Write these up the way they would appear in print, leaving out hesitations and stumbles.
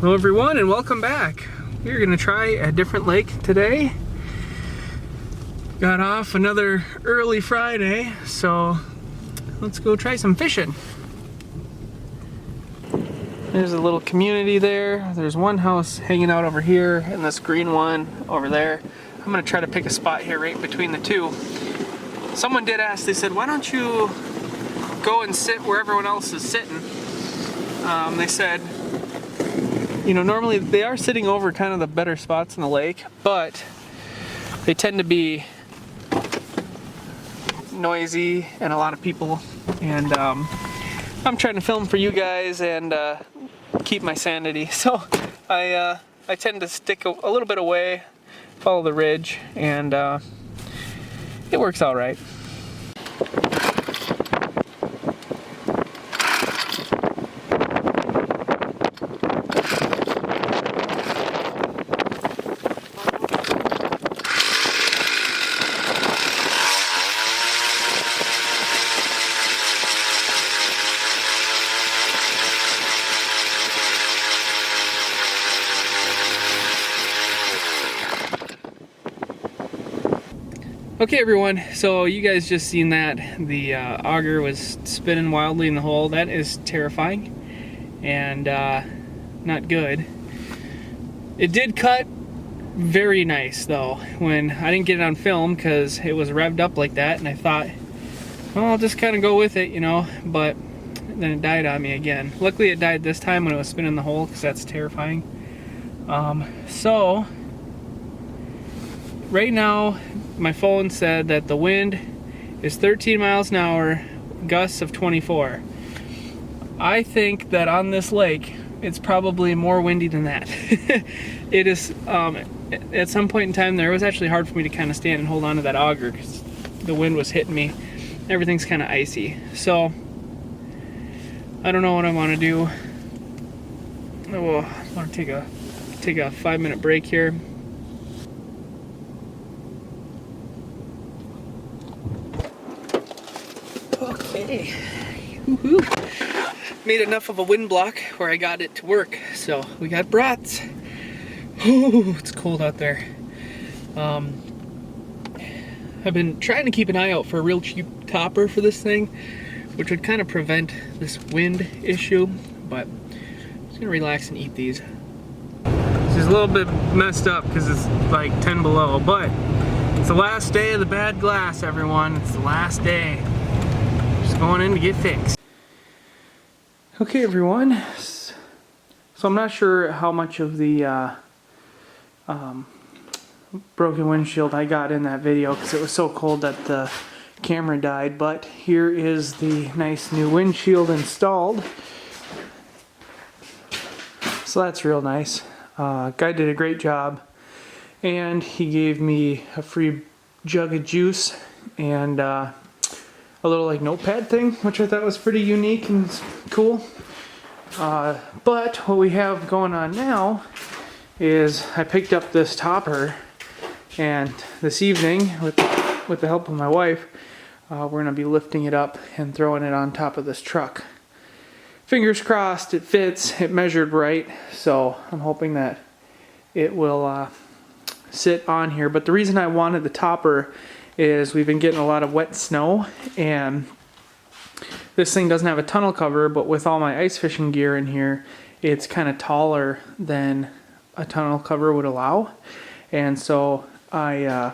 Hello everyone and welcome back. We're going to try a different lake today. Got off another early Friday, so let's go try some fishing. There's a little community there. There's one house hanging out over here and this green one over there. I'm going to try to pick a spot here right between the two. Someone did ask, they said, why don't you go and sit where everyone else is sitting? They said, you know, normally they are sitting over kind of the better spots in the lake, but they tend to be noisy and a lot of people. And I'm trying to film for you guys and keep my sanity. So I tend to stick a little bit away, follow the ridge, and it works all right. Okay everyone, so you guys just seen that. The auger was spinning wildly in the hole. That is terrifying and not good. It did cut very nice though when I didn't get it on film because it was revved up like that, and I thought, well, I'll just kind of go with it, you know, but then it died on me again. Luckily it died this time when it was spinning the hole, because that's terrifying. So right now my phone said that the wind is 13 miles an hour, gusts of 24. I think that on this lake it's probably more windy than that. It is, at some point in time there, it was actually hard for me to kind of stand and hold on to that auger because the wind was hitting me. Everything's kind of icy. So I don't know what I want to do. Oh, I want to take a 5-minute break here. Okay, made enough of a wind block where I got it to work, so we got brats. Ooh, it's cold out there. I've been trying to keep an eye out for a real cheap topper for this thing, which would kind of prevent this wind issue, but I'm just gonna relax and eat these. This is a little bit messed up because it's like 10 below, but it's the last day of the bad glass, everyone. It's the last day. Going in to get fixed. Okay everyone, so I'm not sure how much of the broken windshield I got in that video because it was so cold that the camera died, but here is the nice new windshield installed. So that's real nice. Guy did a great job, and he gave me a free jug of juice and a little like notepad thing, which I thought was pretty unique and cool. But what we have going on now is I picked up this topper, and this evening with the help of my wife, we're going to be lifting it up and throwing it on top of this truck. Fingers crossed it fits, it measured right, so I'm hoping that it will sit on here. But the reason I wanted the topper is we've been getting a lot of wet snow, and this thing doesn't have a tunnel cover, but with all my ice fishing gear in here, it's kind of taller than a tunnel cover would allow. And so I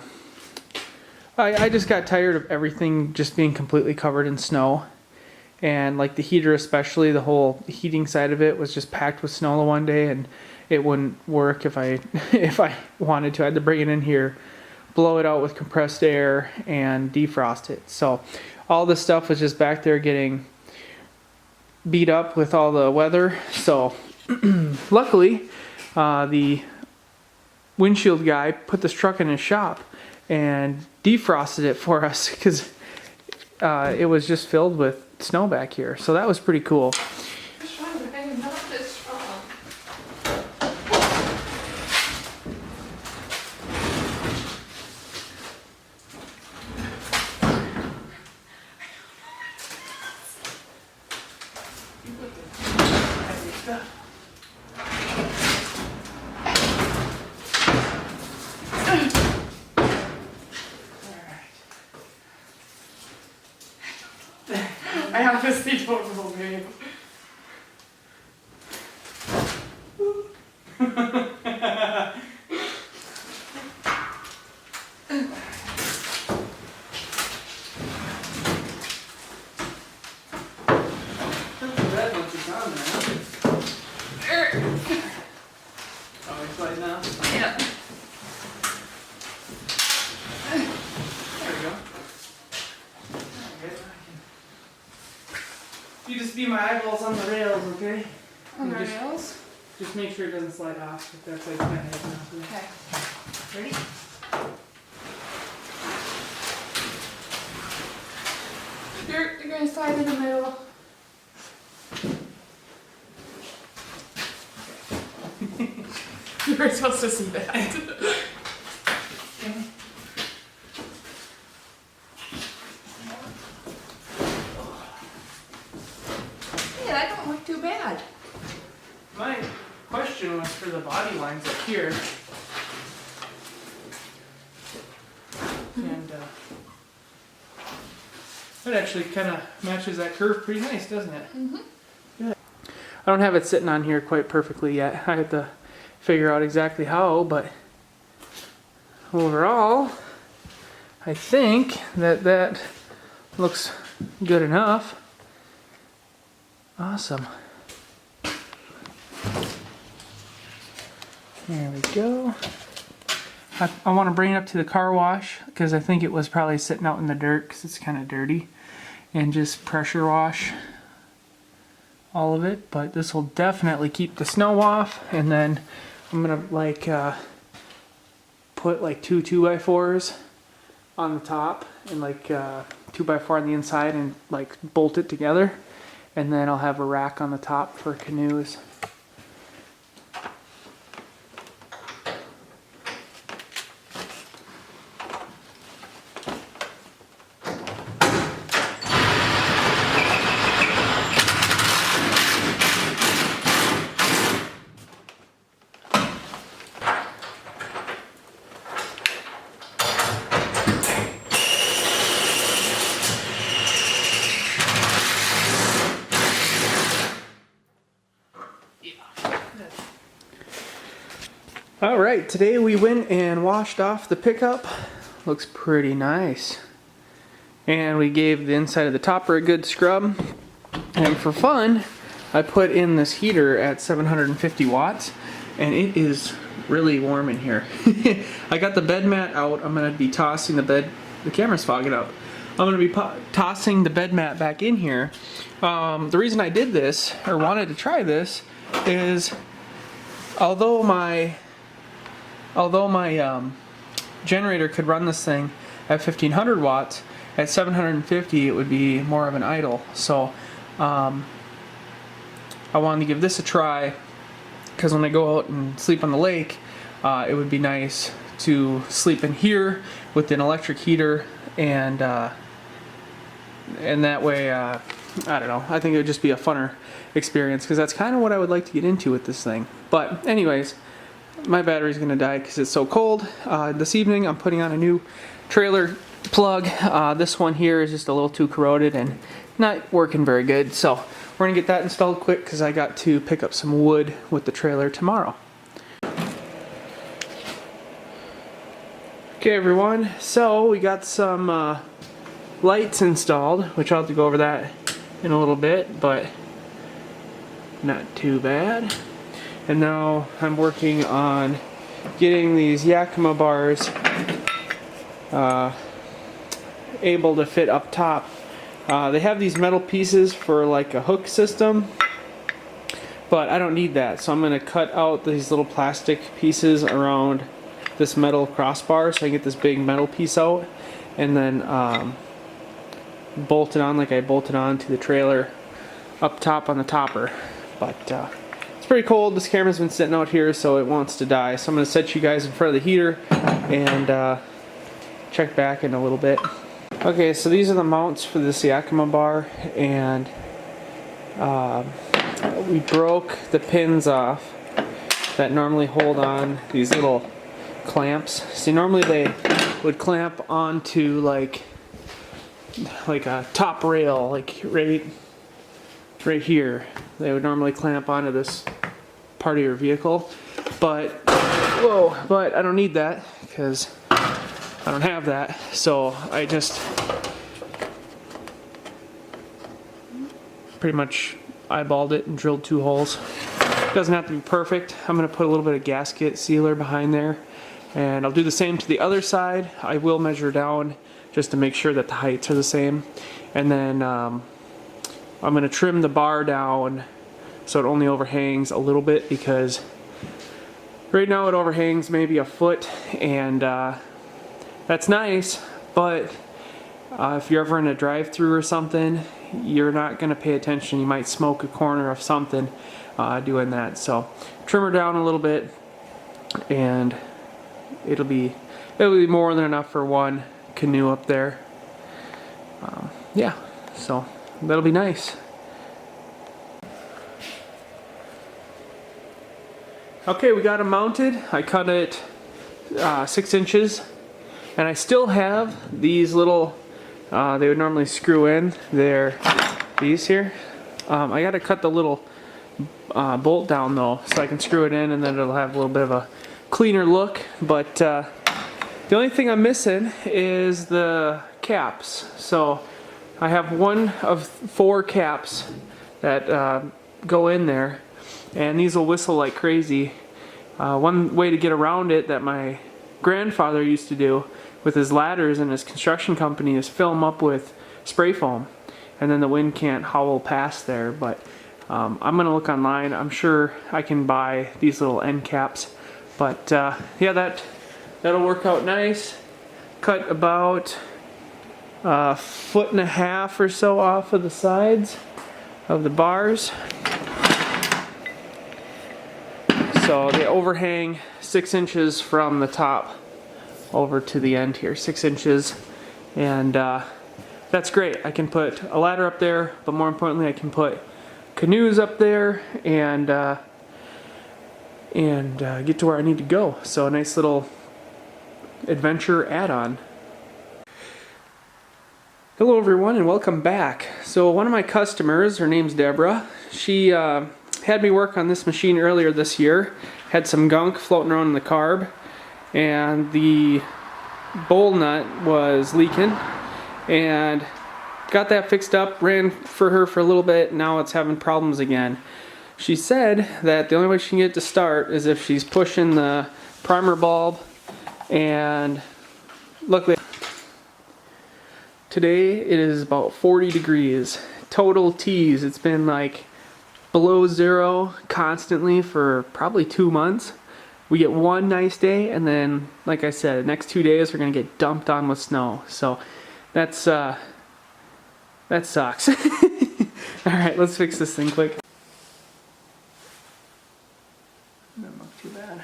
just got tired of everything just being completely covered in snow, and like the heater especially, the whole heating side of it was just packed with snow one day, and it wouldn't work if I wanted to. I had to bring it in here, blow it out with compressed air, and defrost it. So all this stuff was just back there getting beat up with all the weather. So luckily the windshield guy put this truck in his shop and defrosted it for us because it was just filled with snow back here. So that was pretty cool. I honestly don't know, babe. Oh, it's like now? Yeah. There we go. You just be my eyeballs on the rails, okay? On the just, rails? Just make sure it doesn't slide off if that's like kind of heading off. Okay. Ready? You're gonna slide in the middle. You were supposed to see that. Yeah, that don't look too bad. My question was for the body lines up here. And that actually kind of matches that curve pretty nice, doesn't it? Mm-hmm. Good. I don't have it sitting on here quite perfectly yet. I have to figure out exactly how, but overall, I think that looks good enough. Awesome. There we go. I want to bring it up to the car wash because I think it was probably sitting out in the dirt because it's kind of dirty, and just pressure wash all of it. But this will definitely keep the snow off, and then I'm gonna like put like two 2x4s on the top and like 2x4 on the inside and like bolt it together, and then I'll have a rack on the top for canoes. Alright, today we went and washed off the pickup. Looks pretty nice. And we gave the inside of the topper a good scrub. And for fun, I put in this heater at 750 watts. And it is really warm in here. I got the bed mat out. I'm going to be tossing the camera's fogging up. I'm going to be tossing the bed mat back in here. The reason I did this, or wanted to try this, is although my generator could run this thing at 1500 watts, at 750 it would be more of an idle. So I wanted to give this a try because when I go out and sleep on the lake, it would be nice to sleep in here with an electric heater, and that way, I don't know, I think it would just be a funner experience because that's kind of what I would like to get into with this thing. But anyways, my battery's gonna die because it's so cold. This evening I'm putting on a new trailer plug. This one here is just a little too corroded and not working very good, so we're gonna get that installed quick because I got to pick up some wood with the trailer tomorrow. Okay everyone, so we got some lights installed, which I'll have to go over that in a little bit, but not too bad. And now I'm working on getting these Yakima bars able to fit up top. They have these metal pieces for like a hook system, but I don't need that, so I'm going to cut out these little plastic pieces around this metal crossbar so I get this big metal piece out, and then bolt it on like I bolted on to the trailer up top on the topper. But it's pretty cold. This camera's been sitting out here, so it wants to die. So I'm going to set you guys in front of the heater and check back in a little bit. Okay, so these are the mounts for this Yakima bar, and we broke the pins off that normally hold on these little clamps. See, normally they would clamp onto like like a top rail, like right here. They would normally clamp onto this part of your vehicle, but but I don't need that because I don't have that. So I just pretty much eyeballed it and drilled 2 holes. Doesn't have to be perfect. I'm going to put a little bit of gasket sealer behind there, and I'll do the same to the other side. I will measure down just to make sure that the heights are the same, and then I'm going to trim the bar down so it only overhangs a little bit, because right now it overhangs maybe a foot, and that's nice, but if you're ever in a drive-through or something, you're not going to pay attention. You might smoke a corner of something doing that. So trim her down a little bit, and it'll be more than enough for one canoe up there. Yeah, so that'll be nice. Okay, we got it mounted. I cut it 6 inches, and I still have these little, they would normally screw in, these here. I gotta cut the little bolt down though, so I can screw it in, and then it'll have a little bit of a cleaner look. But the only thing I'm missing is the caps. So I have one of 4 caps that go in there, and these will whistle like crazy. One way to get around it that my grandfather used to do with his ladders in his construction company is fill them up with spray foam, and then the wind can't howl past there. But I'm gonna look online. I'm sure I can buy these little end caps. But yeah, that'll work out nice. Cut about 1.5 feet or so off of the sides of the bars. So they overhang 6 inches from the top over to the end here, 6 inches, and that's great. I can put a ladder up there, but more importantly, I can put canoes up there and get to where I need to go. So a nice little adventure add-on. Hello everyone, and welcome back. So one of my customers, her name's Deborah, she had me work on this machine earlier this year. Had some gunk floating around in the carb, and the bowl nut was leaking, and got that fixed up, ran for her for a little bit. Now it's having problems again. She said that the only way she can get it to start is if she's pushing the primer bulb, and luckily today it is about 40 degrees. Total tease. It's been like below 0 constantly for probably 2 months. We get one nice day, and then, like I said, the next 2 days we're gonna get dumped on with snow. So that sucks. Alright, let's fix this thing quick. Doesn't look too bad.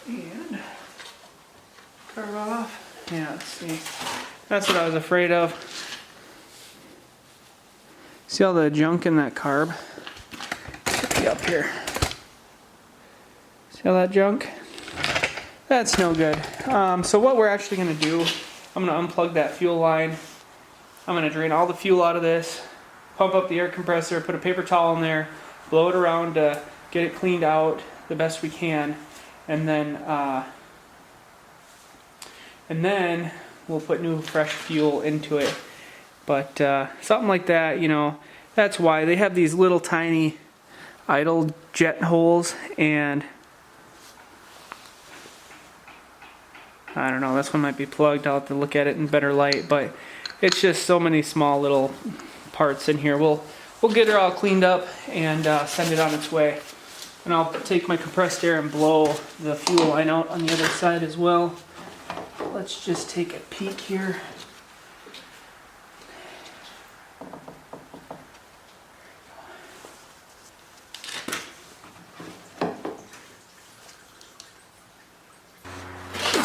And carve off. Yeah, let's see. That's what I was afraid of. See all the junk in that carb? Get up here. See all that junk? That's no good. So what we're actually going to do, I'm going to unplug that fuel line. I'm going to drain all the fuel out of this, pump up the air compressor, put a paper towel in there, blow it around to get it cleaned out the best we can, and then we'll put new fresh fuel into it. But something like that, you know, that's why they have these little tiny idle jet holes, and I don't know, this one might be plugged. I'll have to look at it in better light, but it's just so many small little parts in here. We'll get her all cleaned up and send it on its way. And I'll take my compressed air and blow the fuel line out on the other side as well. Let's just take a peek here.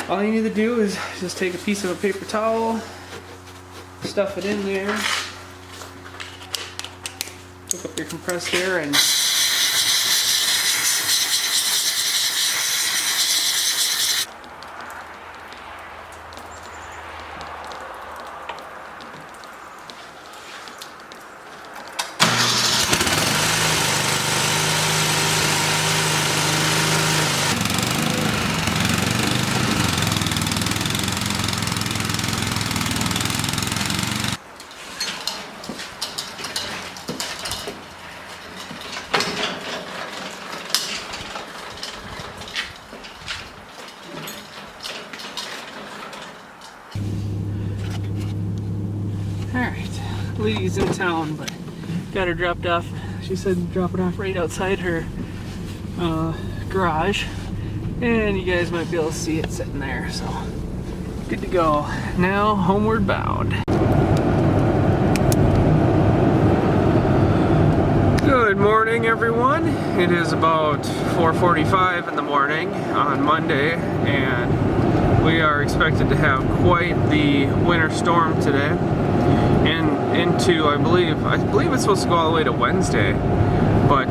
All you need to do is just take a piece of a paper towel, stuff it in there, hook up your compressed air, and lady's in town, but got her dropped off. She said drop it off right outside her garage, and you guys might be able to see it sitting there. So good to go. Now homeward bound. Good morning, everyone. It is about 4:45 in the morning on Monday, and we are expected to have quite the winter storm today. And into, I believe it's supposed to go all the way to Wednesday, but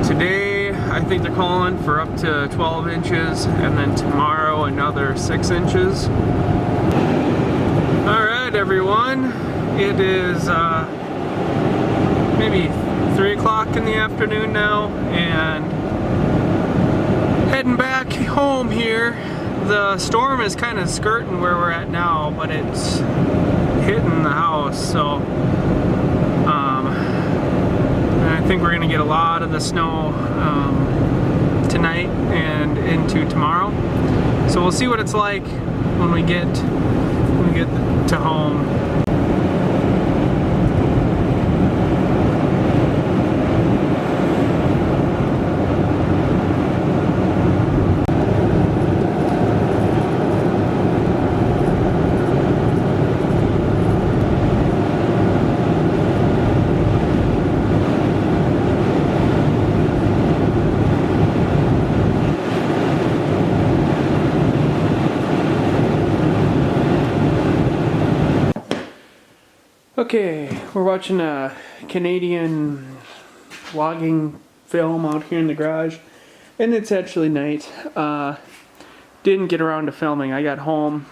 today I think they're calling for up to 12 inches, and then tomorrow another 6 inches. All right, everyone. It is maybe 3 o'clock in the afternoon now, and heading back home here. The storm is kind of skirting where we're at now, but it's hitting the house, so I think we're gonna get a lot of the snow tonight and into tomorrow. So we'll see what it's like when we get to home. Okay, we're watching a Canadian logging film out here in the garage, and it's actually night. Didn't get around to filming. I got home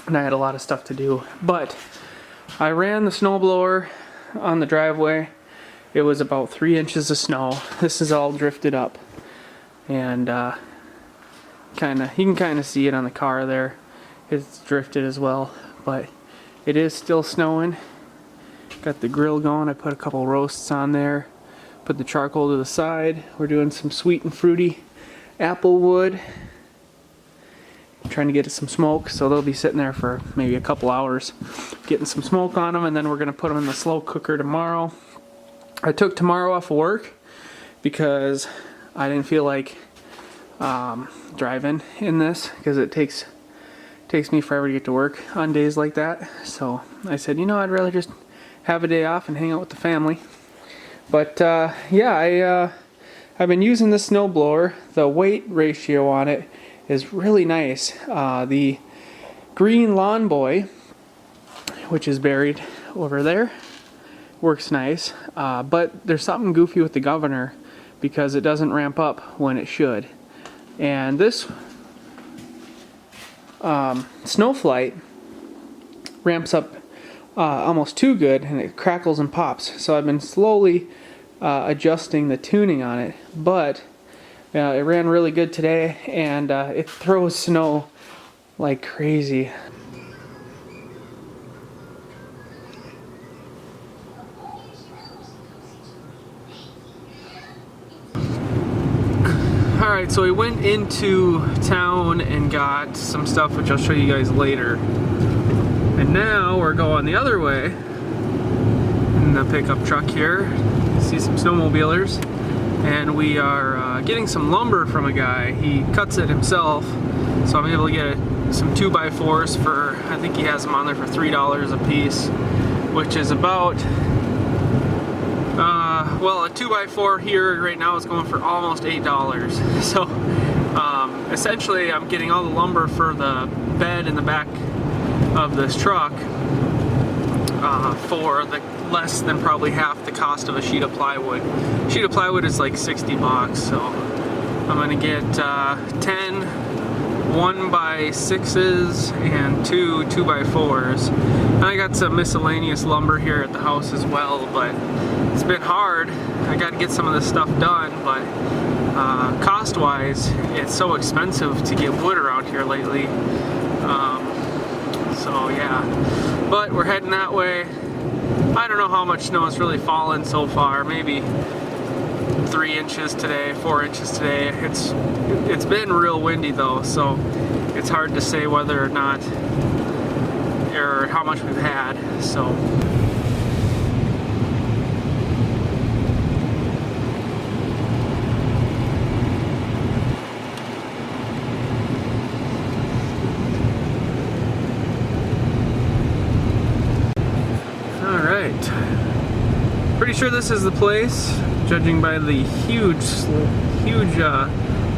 and I had a lot of stuff to do, but I ran the snowblower on the driveway. It was about 3 inches of snow. This is all drifted up, and you can kind of see it on the car there. It's drifted as well, but it is still snowing. Got the grill going. I put a couple roasts on there. Put the charcoal to the side. We're doing some sweet and fruity apple wood. Trying to get some smoke, so they'll be sitting there for maybe a couple hours, getting some smoke on them, and then we're gonna put them in the slow cooker tomorrow. I took tomorrow off of work because I didn't feel like driving in this, because it takes me forever to get to work on days like that. So I said, you know, I'd rather just have a day off and hang out with the family. But yeah, I've been using this snowblower. The weight ratio on it is really nice. The green lawn boy, which is buried over there, works nice. But there's something goofy with the governor, because it doesn't ramp up when it should. And this Snowflight ramps up almost too good, and it crackles and pops. So I've been slowly adjusting the tuning on it, but it ran really good today, and it throws snow like crazy. Alright, so we went into town and got some stuff, which I'll show you guys later. And now we're going the other way in the pickup truck here. You see some snowmobilers, and we are getting some lumber from a guy. He cuts it himself, so I'm able to get some 2x4s for, I think he has them on there for $3 a piece, which is about, well, a 2x4 here right now is going for almost $8. So essentially I'm getting all the lumber for the bed in the back of this truck for the less than probably half the cost of a sheet of plywood. Sheet of plywood is like 60 bucks, so I'm gonna get 10 1x6s and 2 2x4s. And I got some miscellaneous lumber here at the house as well, but it's been hard. I got to get some of this stuff done, but cost-wise, it's so expensive to get wood around here lately. So yeah, but we're heading that way. I don't know how much snow has really fallen so far. Maybe 3 inches today, 4 inches today. It's been real windy though, so it's hard to say whether or not, or how much we've had. So sure this is the place, judging by the huge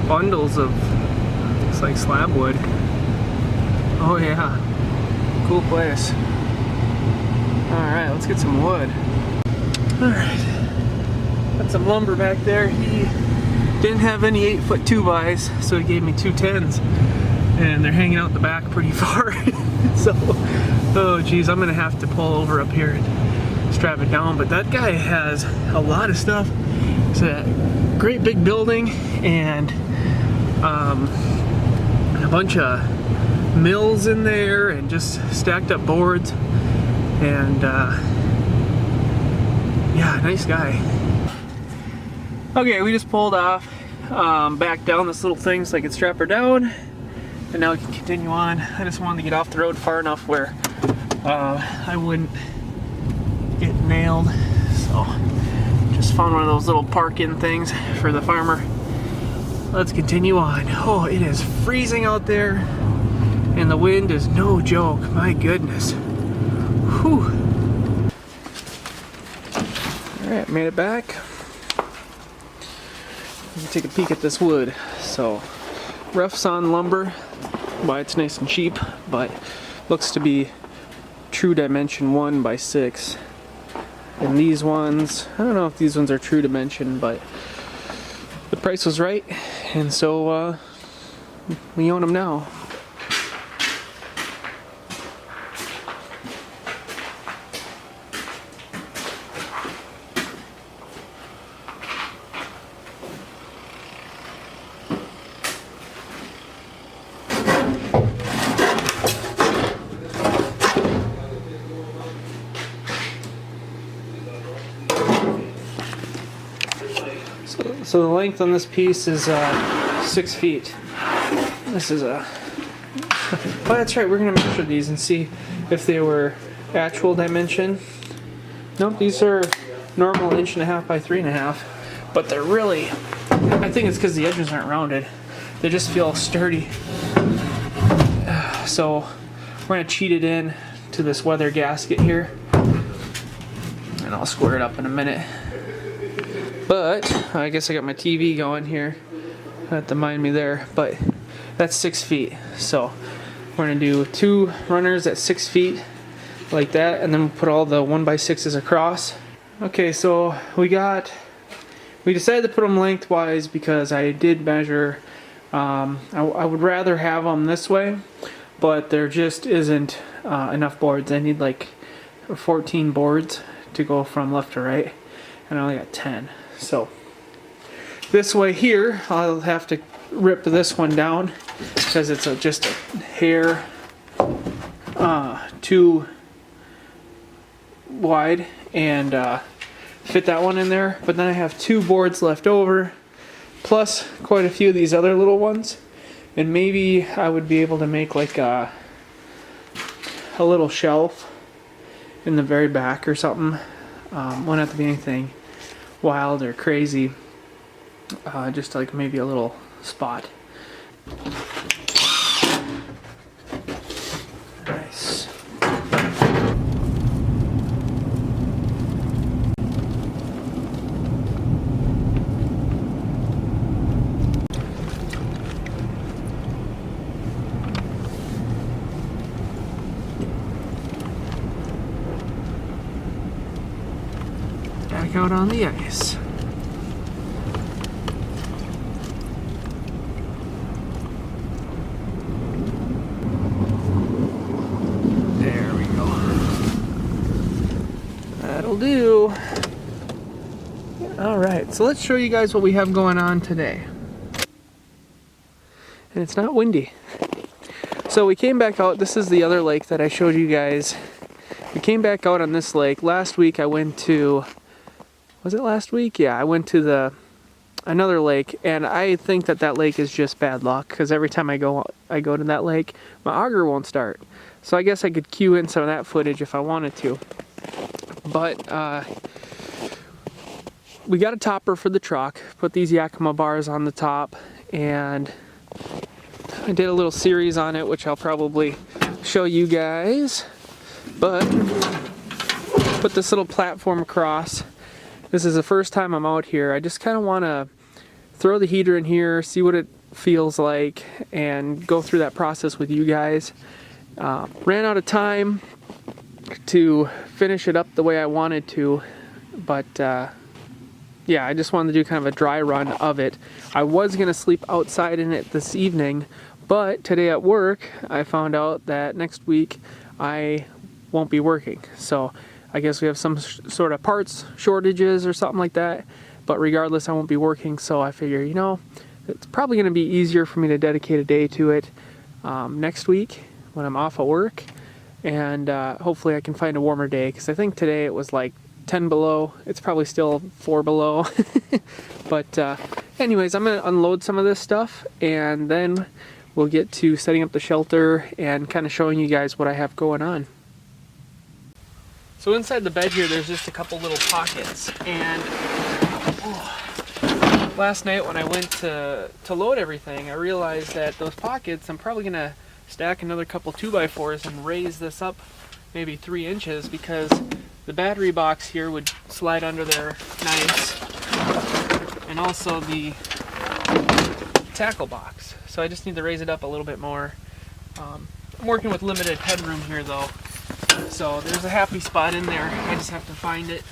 bundles of, looks like slab wood. Oh yeah, cool place. Alright, let's get some wood. Alright, got some lumber back there. He didn't have any 8-foot 2x, so he gave me 2 10s. And they're hanging out the back pretty far. So, oh geez, I'm gonna have to pull over up here and strap it down. But that guy has a lot of stuff. It's a great big building and a bunch of mills in there and just stacked up boards. And yeah, nice guy. Okay, we just pulled off back down this little thing so I could strap her down. And now we can continue on. I just wanted to get off the road far enough where I wouldn't get nailed. So just found one of those little park-in things for the farmer. Let's continue on. Oh, it is freezing out there and the wind is no joke. My goodness. Whew. Alright, made it back. Let me take a peek at this wood. So, rough sawn lumber. Why it's nice and cheap, but looks to be true dimension 1x6. And these ones, I don't know if these ones are true dimension, but the price was right, and so we own them now. So the length on this piece is 6 feet. This is a... Oh, that's right, we're going to measure these and see if they were actual dimension. Nope, these are normal 1.5 by 3.5. But they're really... I think it's because the edges aren't rounded. They just feel sturdy. So we're going to cheat it in to this weather gasket here. And I'll square it up in a minute. But I guess I got my TV going here. Have to mind me there. But that's 6 feet. So we're gonna do 2 runners at 6 feet like that, and then we'll put all the 1x6s across. Okay, so we decided to put them lengthwise because I did measure. I would rather have them this way, but there just isn't enough boards. I need like 14 boards to go from left to right, and I only got 10. So this way here, I'll have to rip this one down because it's just a hair too wide, and fit that one in there. But then I have 2 boards left over, plus quite a few of these other little ones, and maybe I would be able to make like a little shelf in the very back or something. Won't have to be anything wild or crazy, just like maybe a little spot. Nice. Back out on the ice. There we go. That'll do. Alright, so let's show you guys what we have going on today. And it's not windy. So we came back out. This is the other lake that I showed you guys. We came back out on this lake. Last week I went to... Was it last week? Yeah, I went to another lake, and I think that lake is just bad luck, because every time I go to that lake, my auger won't start. So I guess I could cue in some of that footage if I wanted to. But we got a topper for the truck, put these Yakima bars on the top, and I did a little series on it, which I'll probably show you guys. But put this little platform across, This is the first time I'm out here. I just kind of want to throw the heater in here, see what it feels like, and go through that process with you guys. Ran out of time to finish it up the way I wanted to, but yeah, I just wanted to do kind of a dry run of it. I was going to sleep outside in it this evening, but today at work I found out that next week I won't be working. So I guess we have some sort of parts shortages or something like that, but regardless I won't be working, so I figure, you know, it's probably going to be easier for me to dedicate a day to it next week when I'm off of work, and hopefully I can find a warmer day, because I think today it was like 10 below. It's probably still 4 below. But anyways, I'm going to unload some of this stuff, and then we'll get to setting up the shelter and kind of showing you guys what I have going on. So inside the bed here, there's just a couple little pockets, and last night when I went to load everything, I realized that those pockets, I'm probably going to stack another couple 2x4s and raise this up maybe 3 inches, because the battery box here would slide under there nice, and also the tackle box. So I just need to raise it up a little bit more. I'm working with limited headroom here though, so there's a happy spot in there. I just have to find it.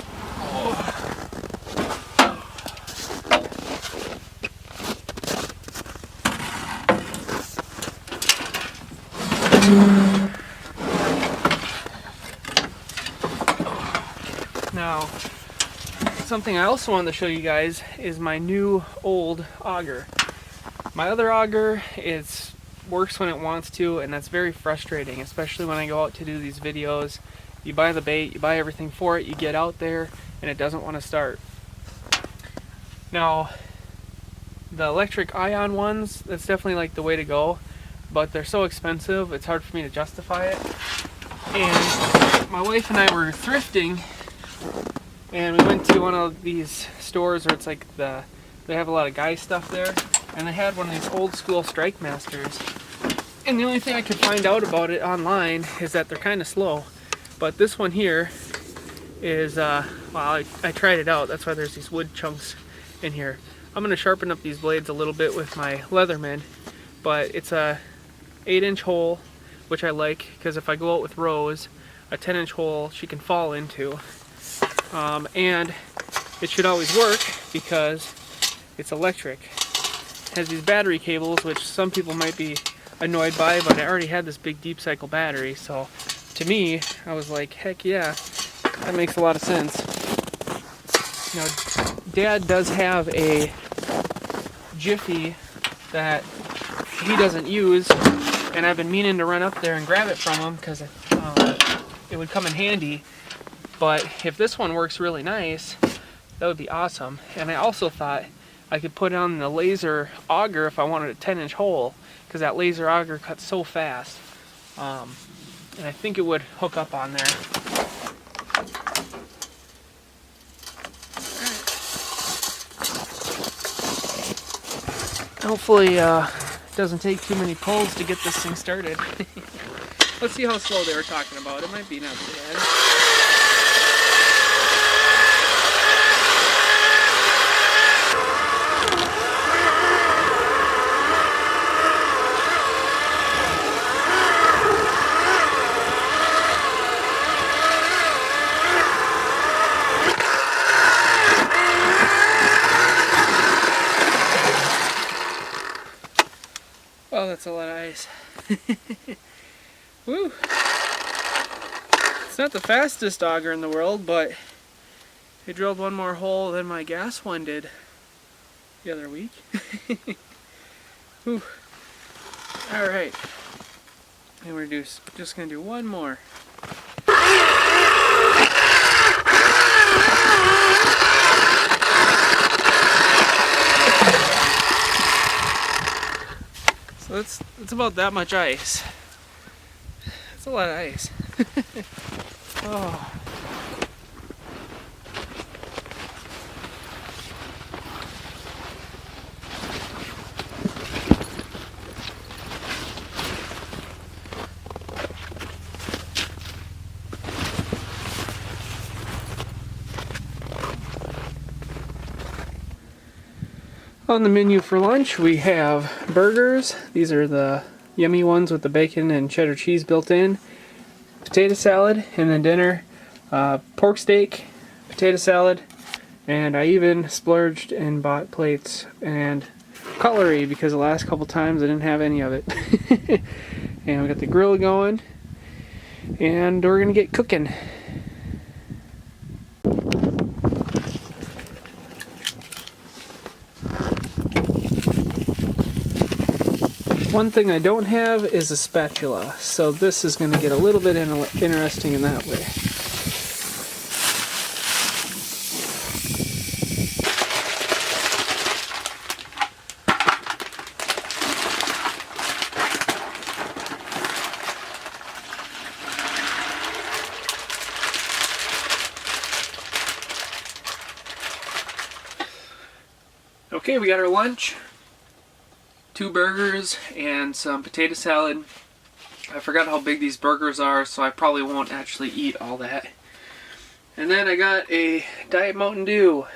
Now, something I also wanted to show you guys is my new old auger. My other auger works when it wants to, and that's very frustrating, especially when I go out to do these videos. You buy the bait, you buy everything for it, you get out there, and it doesn't want to start. Now, the electric ion ones, that's definitely like the way to go, but they're so expensive, it's hard for me to justify it. And my wife and I were thrifting, and we went to one of these stores where it's like they have a lot of guy stuff there, and they had one of these old school Strike Masters. And the only thing I could find out about it online is that they're kind of slow. But this one here is, well, I tried it out, that's why there's these wood chunks in here. I'm going to sharpen up these blades a little bit with my Leatherman, but it's a 8-inch hole, which I like, because if I go out with Rose, a 10-inch hole she can fall into. And it should always work because it's electric. It has these battery cables, which some people might be annoyed by, but I already had this big deep cycle battery, so to me, I was like, heck yeah, that makes a lot of sense. Now, Dad does have a Jiffy that he doesn't use, and I've been meaning to run up there and grab it from him because it would come in handy. But if this one works really nice, that would be awesome. And I also thought I could put on the laser auger if I wanted a 10-inch hole, because that laser auger cuts so fast. And I think it would hook up on there. Hopefully it doesn't take too many pulls to get this thing started. Let's see how slow they were talking about. It might be not too bad. Oh, that's a lot of ice. Woo! It's not the fastest auger in the world, but it drilled one more hole than my gas one did the other week. Whew. Alright. And we're just going to do one more. So it's about that much ice. It's a lot of ice. Oh. On the menu for lunch we have burgers. These are the yummy ones with the bacon and cheddar cheese built in. Potato salad, and then dinner, pork steak, potato salad, and I even splurged and bought plates and cutlery because the last couple times I didn't have any of it. And we got the grill going, and we're gonna get cooking. One thing I don't have is a spatula, so this is going to get a little bit interesting in that way. Okay, we got our lunch. 2 burgers and some potato salad. I forgot how big these burgers are, so I probably won't actually eat all that. And then I got a Diet Mountain Dew.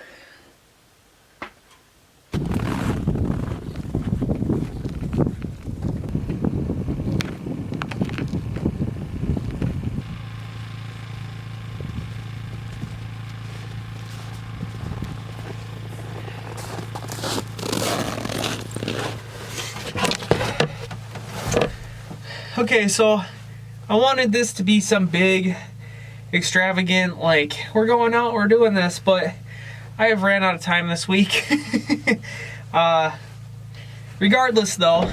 Okay, so I wanted this to be some big, extravagant, like, we're going out, we're doing this, but I have ran out of time this week. Regardless, though,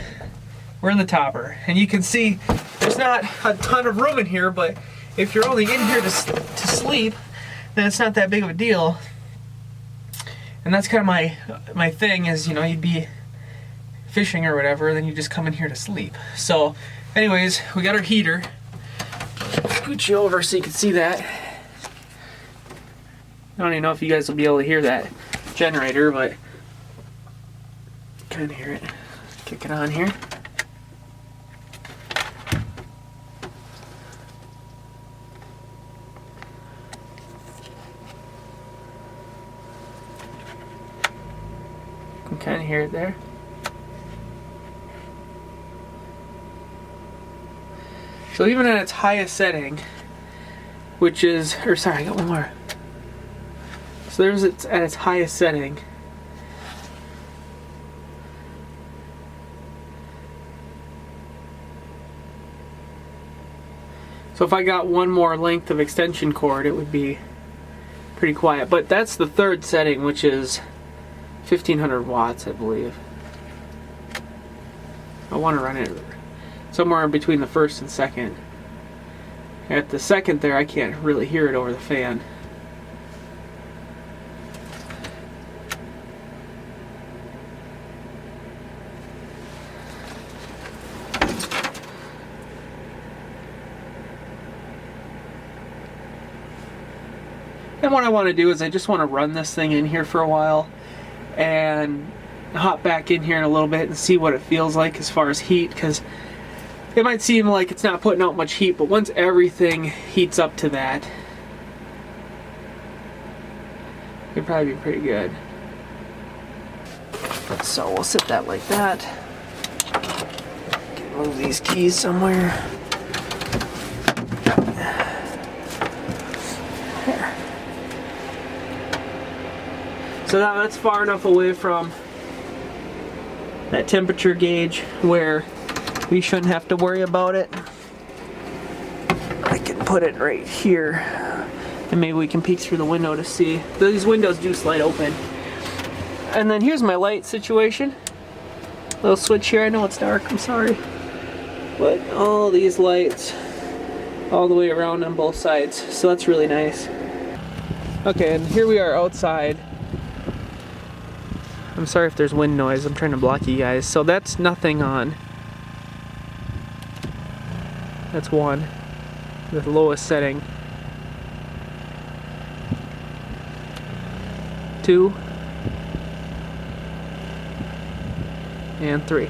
we're in the topper, and you can see there's not a ton of room in here, but if you're only in here to sleep, then it's not that big of a deal. And that's kind of my thing is, you know, you'd be fishing or whatever, then you just come in here to sleep. So anyways, we got our heater. Scoot you over so you can see that. I don't even know if you guys will be able to hear that generator, but kind of hear it. Kick it on here. You can kind of hear it there. So even at its highest setting, which is, or sorry, I got one more. So there's it's at its highest setting. So if I got one more length of extension cord, it would be pretty quiet. But that's the 3rd setting, which is 1500 watts, I believe. I want to run it somewhere in between the 1st and 2nd. At the 2nd there, I can't really hear it over the fan. And what I want to do is I just want to run this thing in here for a while and hop back in here in a little bit and see what it feels like as far as heat, because it might seem like it's not putting out much heat, but once everything heats up to that, it'd probably be pretty good. So we'll set that like that. Move these keys somewhere. There. So now that's far enough away from that temperature gauge where we shouldn't have to worry about it. I can put it right here, and maybe we can peek through the window to see. These windows do slide open. And then here's my light situation. Little switch here. I know it's dark, I'm sorry. But all these lights all the way around on both sides, so that's really nice. Okay, and here we are outside. I'm sorry if there's wind noise, I'm trying to block you guys. So that's nothing on. That's 1, the lowest setting. 2 and 3.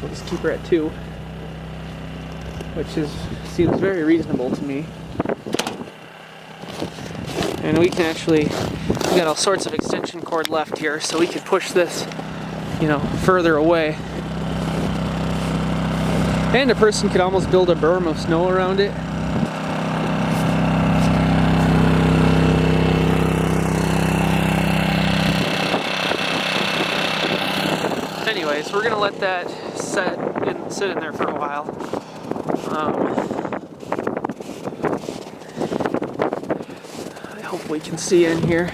We'll just keep her at 2, which seems very reasonable to me. And we can actually, we got all sorts of extension cord left here, so we could push this, you know, further away. And a person could almost build a berm of snow around it. Anyways, we're gonna let that sit in there for a while. I hope we can see in here.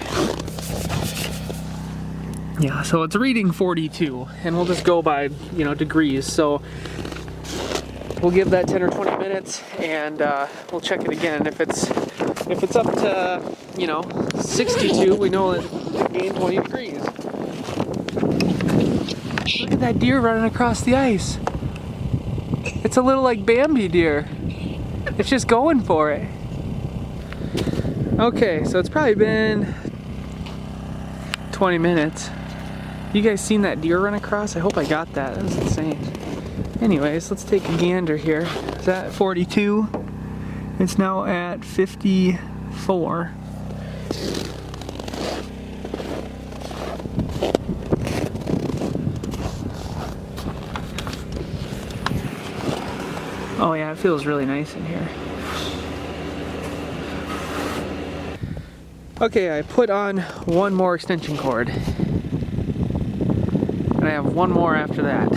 Yeah, so it's reading 42, and we'll just go by, you know, degrees. So we'll give that 10 or 20 minutes, and we'll check it again. If it's up to, you know, 62, we know that it gained 20 degrees. Look at that deer running across the ice. It's a little like Bambi deer. It's just going for it. Okay, so it's probably been 20 minutes. You guys seen that deer run across? I hope I got that. That was insane. Anyways, let's take a gander here. It's at 42. It's now at 54. Oh yeah, it feels really nice in here. Okay, I put on one more extension cord. And I have one more after that.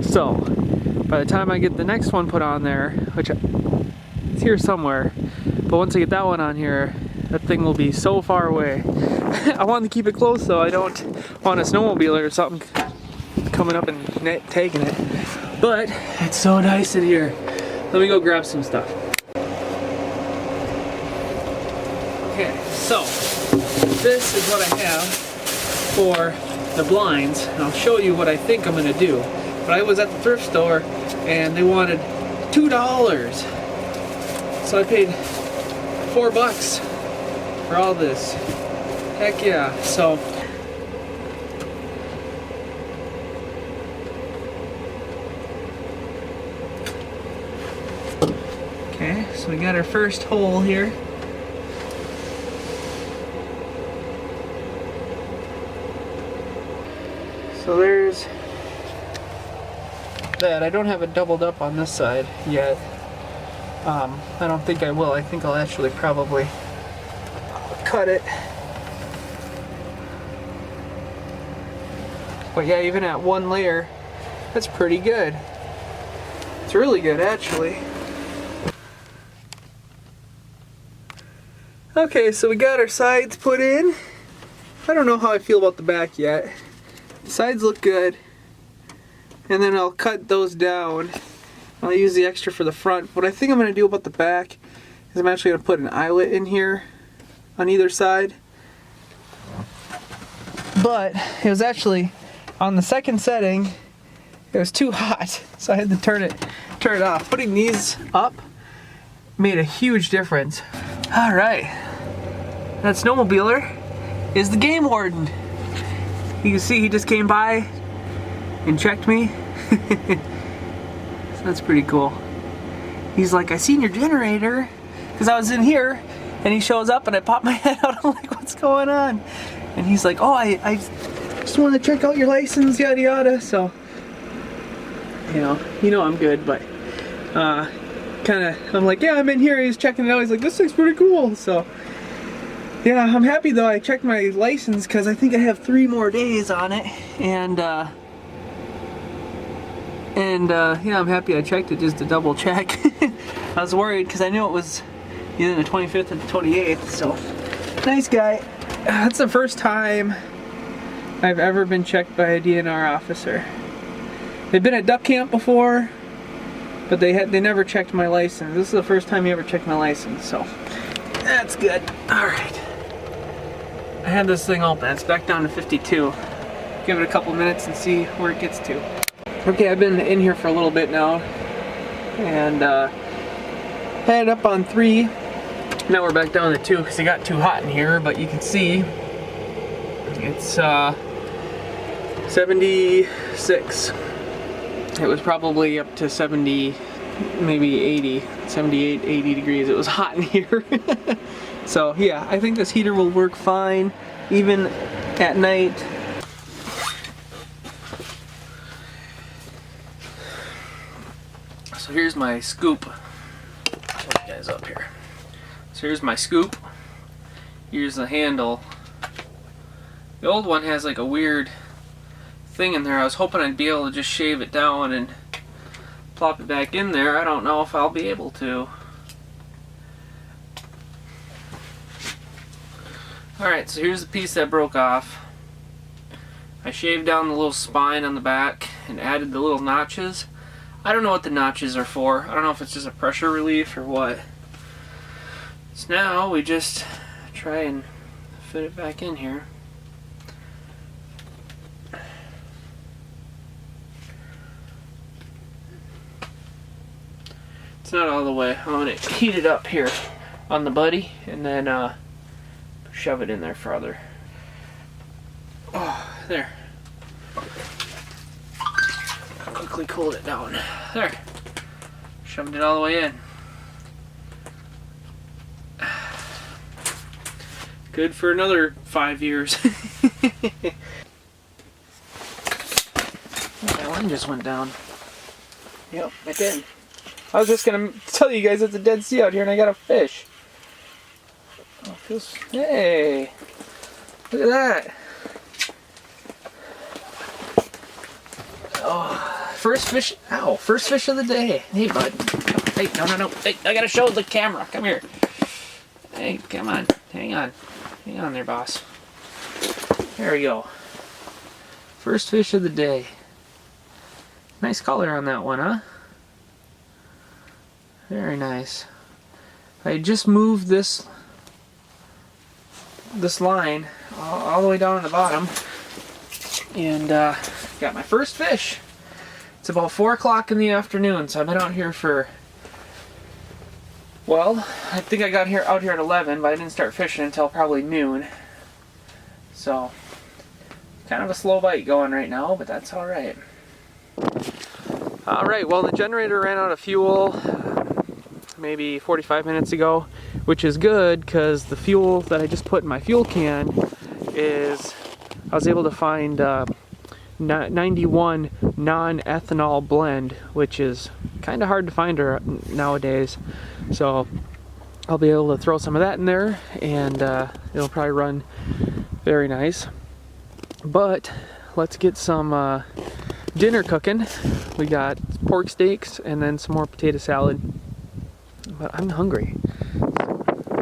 So, by the time I get the next one put on there, which it's here somewhere, but once I get that one on here, that thing will be so far away. I want to keep it close so I don't want a snowmobiler or something coming up and taking it. But it's so nice in here. Let me go grab some stuff. Okay, so this is what I have for the blinds. And I'll show you what I think I'm gonna do. But I was at the thrift store and they wanted $2. So I paid $4 for all this. Heck yeah. So okay, so we got our first hole here. So there's that. I don't have it doubled up on this side yet. I don't think I will. I think I'll actually probably cut it. But yeah, even at one layer, that's pretty good. It's really good, actually. Okay, so we got our sides put in. I don't know how I feel about the back yet. The sides look good. And then I'll cut those down. I'll use the extra for the front. What I think I'm going to do about the back is I'm actually going to put an eyelet in here on either side. But it was actually on the second setting, it was too hot, so I had to turn it off. Putting these up made a huge difference. All right, that snowmobiler is the game warden. You can see he just came by and checked me. So that's pretty cool. He's like, I seen your generator, because I was in here, and he shows up and I pop my head out. I'm like, what's going on? And he's like, oh, I just wanted to check out your license, yada yada. So, you know I'm good, but I'm like, yeah, I'm in here. He's checking it out. He's like, this looks pretty cool. So, yeah, I'm happy though. I checked my license because I think I have 3 more days on it, and yeah, I'm happy I checked it just to double check. I was worried because I knew it was either the 25th or the 28th. So, nice guy. That's the first time I've ever been checked by a DNR officer. They've been at duck camp before, but they never checked my license. This is the first time he ever checked my license, so that's good. All right, I had this thing open. It's back down to 52. Give it a couple minutes and see where it gets to. Okay, I've been in here for a little bit now, and had it up on 3. Now we're back down to 2 because it got too hot in here, but you can see it's 76. It was probably up to 70, maybe 80, 78, 80 degrees. It was hot in here. So yeah, I think this heater will work fine, even at night. So here's my scoop. I'll show you guys up here. So here's my scoop. Here's the handle. The old one has like a weird thing in there. I was hoping I'd be able to just shave it down and plop it back in there. I don't know if I'll be able to. Alright, so here's the piece that broke off. I shaved down the little spine on the back and added the little notches. I don't know what the notches are for. I don't know if it's just a pressure relief or what. So now we just try and fit it back in here. It's not all the way. I'm going to heat it up here on the buddy and then shove it in there farther. Oh, there. Quickly cooled it down. There. Shoved it all the way in. Good for another 5 years. That one just went down. Yep, it did. I was just gonna tell you guys it's a Dead Sea out here and I got a fish. Oh, feels. Hey! Look at that! Oh, first fish. Ow! First fish of the day. Hey, bud. Hey, no. Hey, I gotta show the camera. Come here. Hey, come on. Hang on. Hang on there, boss. There we go. First fish of the day. Nice color on that one, huh? Very nice. I just moved this line all the way down to the bottom and got my first fish. It's about 4 o'clock in the afternoon, so I've been out here for, well, I think I got out here at 11, but I didn't start fishing until probably noon. So kind of a slow bite going right now, but that's all right. All right, well, the generator ran out of fuel maybe 45 minutes ago, which is good because the fuel that I just put in my fuel can is, I was able to find 91 non-ethanol blend, which is kind of hard to find nowadays. So I'll be able to throw some of that in there and it'll probably run very nice. But let's get some dinner cooking. We got pork steaks and then some more potato salad. But I'm hungry.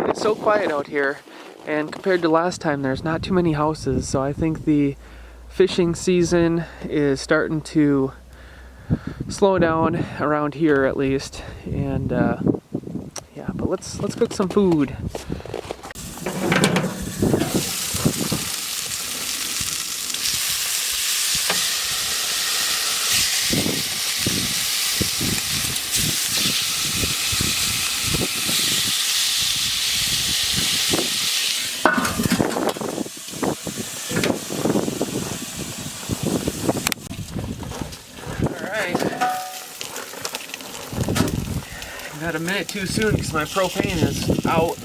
It's so quiet out here, and compared to last time there's not too many houses, so I think the fishing season is starting to slow down around here at least. And yeah, but let's cook some food. Got a minute too soon because my propane is out.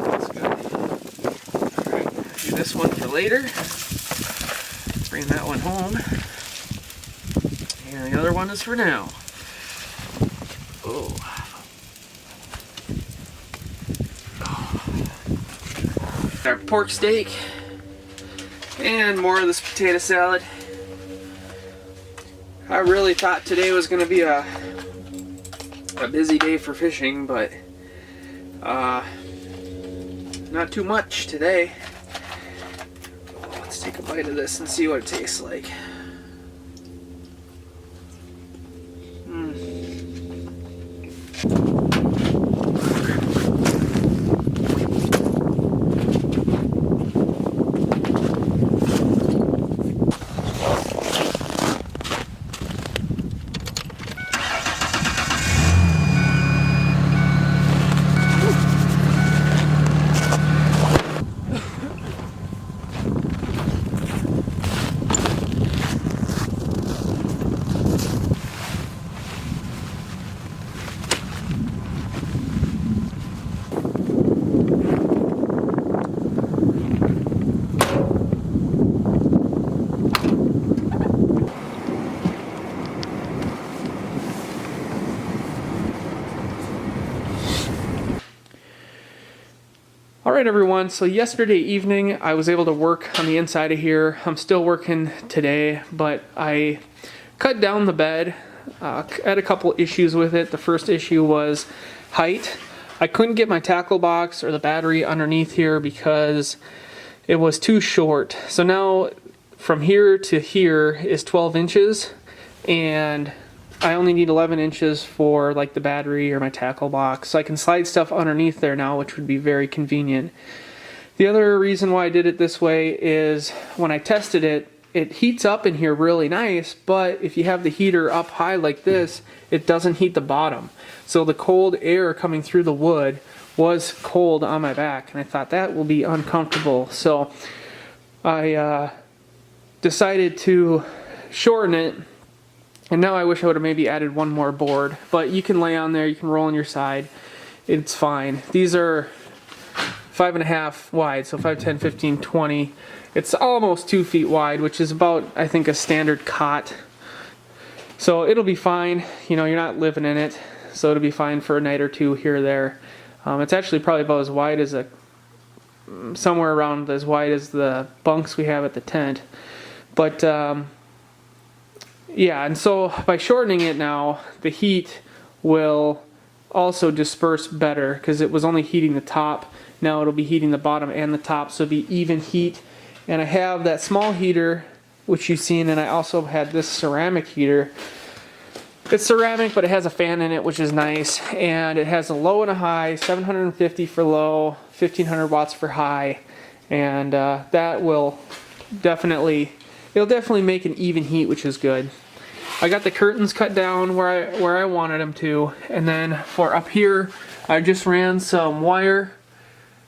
That's good. Alright, do this one for later. Bring that one home. And the other one is for now. Oh. Our pork steak. And more of this potato salad. I really thought today was going to be a busy day for fishing, but not too much today. Let's take a bite of this and see what it tastes like. Alright everyone, so yesterday evening I was able to work on the inside of here. I'm still working today, but I cut down the bed. I had a couple issues with it. The first issue was height. I couldn't get my tackle box or the battery underneath here because it was too short. So now from here to here is 12 inches and I only need 11 inches for like the battery or my tackle box. So I can slide stuff underneath there now, which would be very convenient. The other reason why I did it this way is when I tested it, it heats up in here really nice, but if you have the heater up high like this, it doesn't heat the bottom. So the cold air coming through the wood was cold on my back, and I thought that will be uncomfortable. So I decided to shorten it. And now I wish I would have maybe added one more board, but you can lay on there, you can roll on your side, it's fine. These are 5.5 wide, so 5, 10, 15, 20. It's almost 2 feet wide, which is about, I think, a standard cot. So it'll be fine, you know, you're not living in it, so it'll be fine for a night or two here or there. It's actually probably about as wide as somewhere around as wide as the bunks we have at the tent. But, yeah, and so by shortening it now, the heat will also disperse better because it was only heating the top. Now it'll be heating the bottom and the top, so it'll be even heat. And I have that small heater, which you've seen, and I also had this ceramic heater. It's ceramic, but it has a fan in it, which is nice. And it has a low and a high, 750 for low, 1500 watts for high. And that will definitely... It'll definitely make an even heat, which is good. I got the curtains cut down where I wanted them to, and then for up here, I just ran some wire,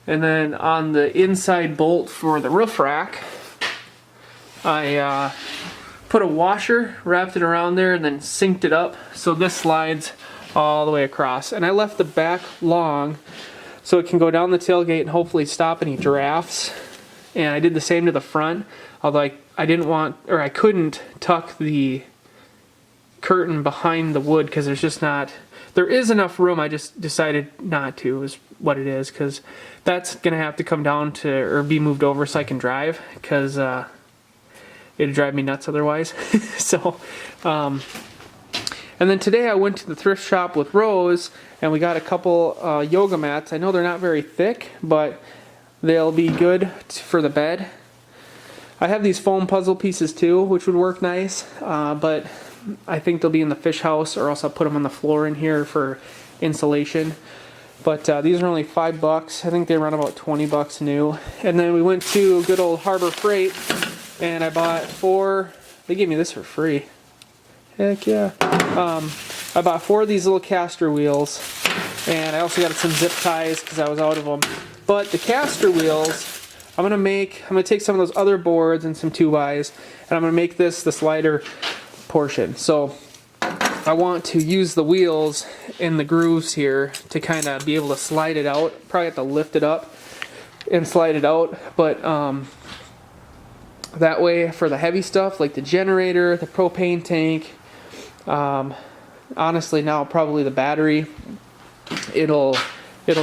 and then on the inside bolt for the roof rack, I put a washer, wrapped it around there, and then synced it up so this slides all the way across. And I left the back long so it can go down the tailgate and hopefully stop any drafts. And I did the same to the front, although I didn't want, or I couldn't tuck the curtain behind the wood because there's just not, there is enough room. I just decided not to, is what it is, because that's gonna have to come down to, or be moved over so I can drive, because it'd drive me nuts otherwise. So and then today I went to the thrift shop with Rose and we got a couple yoga mats. I know they're not very thick, but they'll be good for the bed. I have these foam puzzle pieces too, which would work nice, but I think they'll be in the fish house, or else I'll put them on the floor in here for insulation. But these are only $5. I think they run about $20 new. And then we went to good old Harbor Freight, and I bought 4. They gave me this for free. Heck yeah! I bought 4 of these little caster wheels, and I also got some zip ties because I was out of them. But the caster wheels, I'm gonna take some of those other boards and some 2x, and I'm gonna make this the slider portion. So I want to use the wheels in the grooves here to kind of be able to slide it out. Probably have to lift it up and slide it out, but that way for the heavy stuff like the generator, the propane tank, honestly now probably the battery, it'll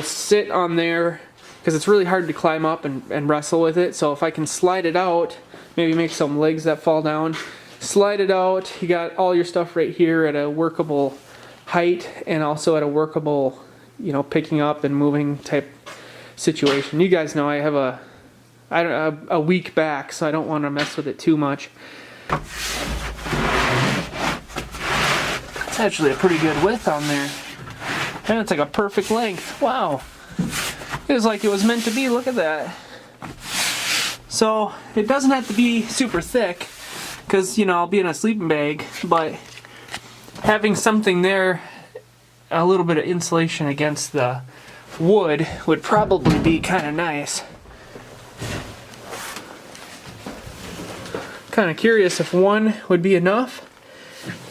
sit on there because it's really hard to climb up and wrestle with it. So if I can slide it out, maybe make some legs that fall down, slide it out, you got all your stuff right here at a workable height and also at a workable, you know, picking up and moving type situation. You guys know I have a weak back, so I don't want to mess with it too much. It's actually a pretty good width on there. And it's like a perfect length. Wow. It was like it was meant to be. Look at that. So it doesn't have to be super thick, because, you know, I'll be in a sleeping bag, but having something there, a little bit of insulation against the wood would probably be kind of nice. Kind of curious if one would be enough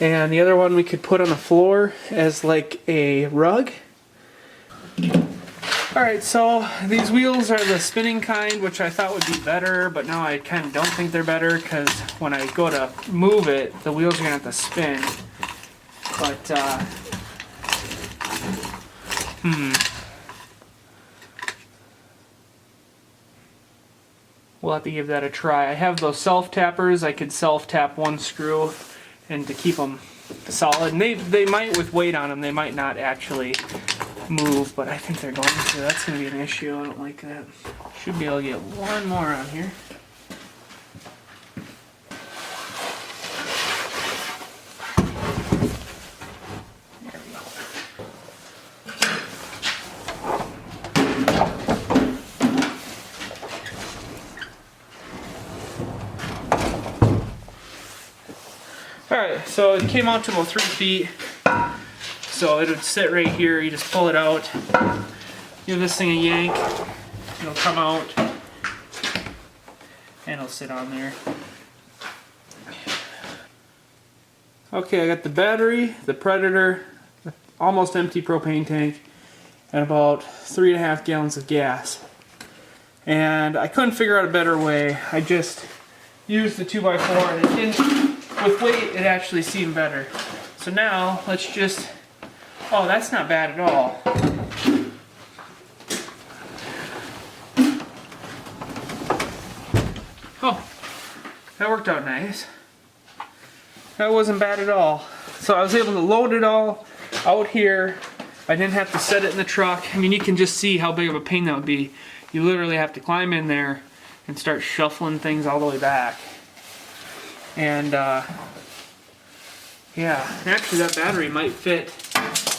and the other one we could put on the floor as like a rug. Alright, so these wheels are the spinning kind, which I thought would be better, but now I kind of don't think they're better because when I go to move it, the wheels are going to have to spin. But, we'll have to give that a try. I have those self-tappers. I could self-tap one screw and to keep them solid. And they might, with weight on them, they might not actually move, but I think they're going to. That's going to be an issue. I don't like that. Should be able to get one more on here. There we go. Alright, so it came out to about 3 feet. So it would sit right here, you just pull it out, give this thing a yank, it'll come out, and it'll sit on there. Okay, I got the battery, the Predator, almost empty propane tank, and about 3.5 gallons of gas. And I couldn't figure out a better way. I just used the 2x4, and it didn't, with weight it actually seemed better. So now let's just, oh, that's not bad at all. Oh, that worked out nice. That wasn't bad at all. So I was able to load it all out here. I didn't have to set it in the truck. I mean, you can just see how big of a pain that would be. You literally have to climb in there and start shuffling things all the way back. And yeah, actually that battery might fit.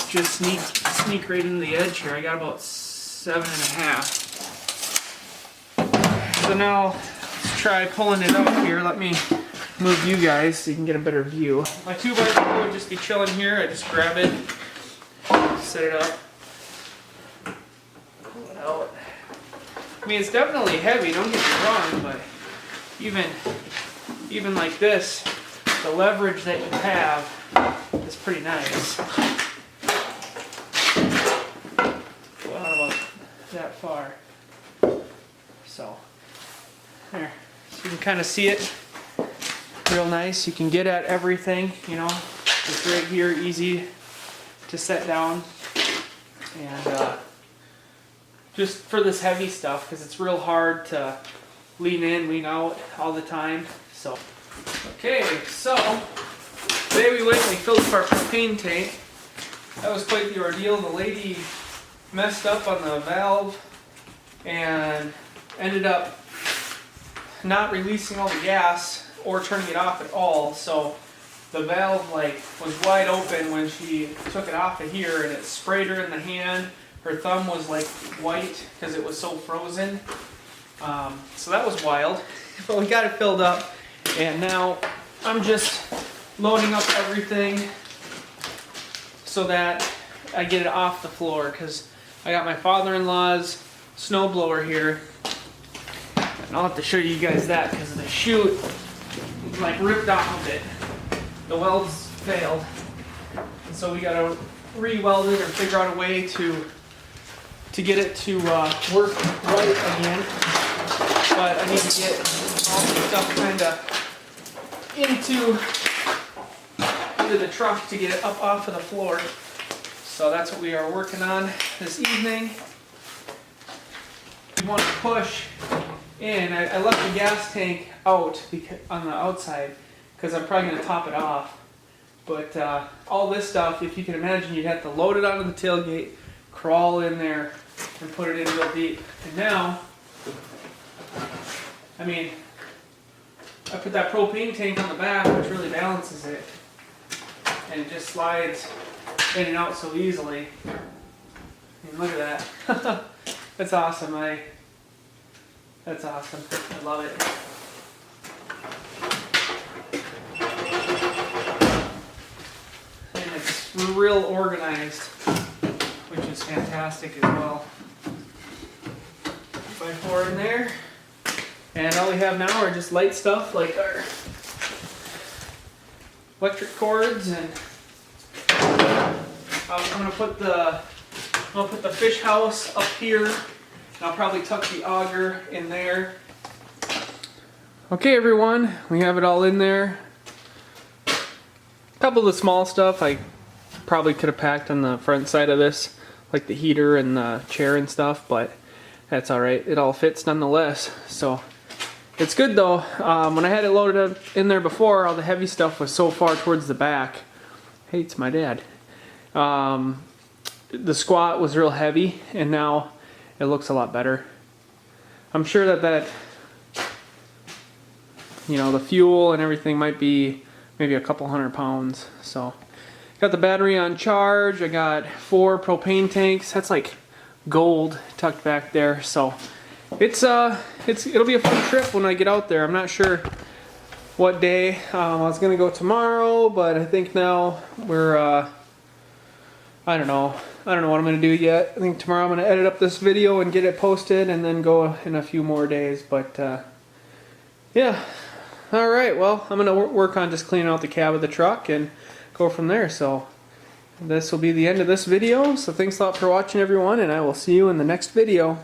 Just sneak right into the edge here. I got about 7.5. So now let's try pulling it up here. Let me move you guys so you can get a better view. My 2x4 would just be chilling here. I just grab it, set it up, pull it out. I mean, it's definitely heavy, don't get me wrong, but even like this, the leverage that you have is pretty nice. Well, not about that far. So, there. So you can kind of see it real nice. You can get at everything, you know. It's right here, easy to set down. And just for this heavy stuff, because it's real hard to lean in, lean out all the time. So, okay, so today we went and we filled up our propane tank. That was quite the ordeal. The lady messed up on the valve and ended up not releasing all the gas or turning it off at all. So the valve was wide open when she took it off of here, and it sprayed her in the hand. Her thumb was white because it was so frozen. So that was wild. But we got it filled up, and now I'm just loading up everything so that I get it off the floor, because I got my father-in-law's snowblower here. And I'll have to show you guys that because the chute ripped off of it. The welds failed. And so we gotta re-weld it or figure out a way to get it to work right again. But I need to get all the stuff into the truck to get it up off of the floor. So that's what we are working on this evening. We want to push in. I left the gas tank out on the outside because I'm probably going to top it off. But all this stuff, if you can imagine, you'd have to load it onto the tailgate, crawl in there, and put it in real deep. And now, I mean, I put that propane tank on the back, which really balances it, and it just slides in and out so easily. And look at that. That's awesome. That's awesome. I love it. And it's real organized, which is fantastic as well. 2x4 in there. And all we have now are just light stuff like our electric cords, and I'm gonna put the fish house up here, and I'll probably tuck the auger in there. Okay, everyone, we have it all in there. A couple of the small stuff I probably could have packed on the front side of this, like the heater and the chair and stuff, but that's all right. It all fits nonetheless. So It's good though. When I had it loaded up in there before, all the heavy stuff was so far towards the back. Hey, it's my dad. The squat was real heavy, and now it looks a lot better. I'm sure that you know, the fuel and everything might be maybe a couple 100 pounds. So got the battery on charge. I got 4 propane tanks. That's like gold tucked back there. So it'll be a fun trip when I get out there. I'm not sure what day. I was gonna go tomorrow, but I think now we're I don't know what I'm gonna do yet. I think tomorrow I'm gonna edit up this video and get it posted, and then go in a few more days. But yeah. All right. Well, I'm gonna work on just cleaning out the cab of the truck and go from there. So this will be the end of this video. So thanks a lot for watching, everyone, and I will see you in the next video.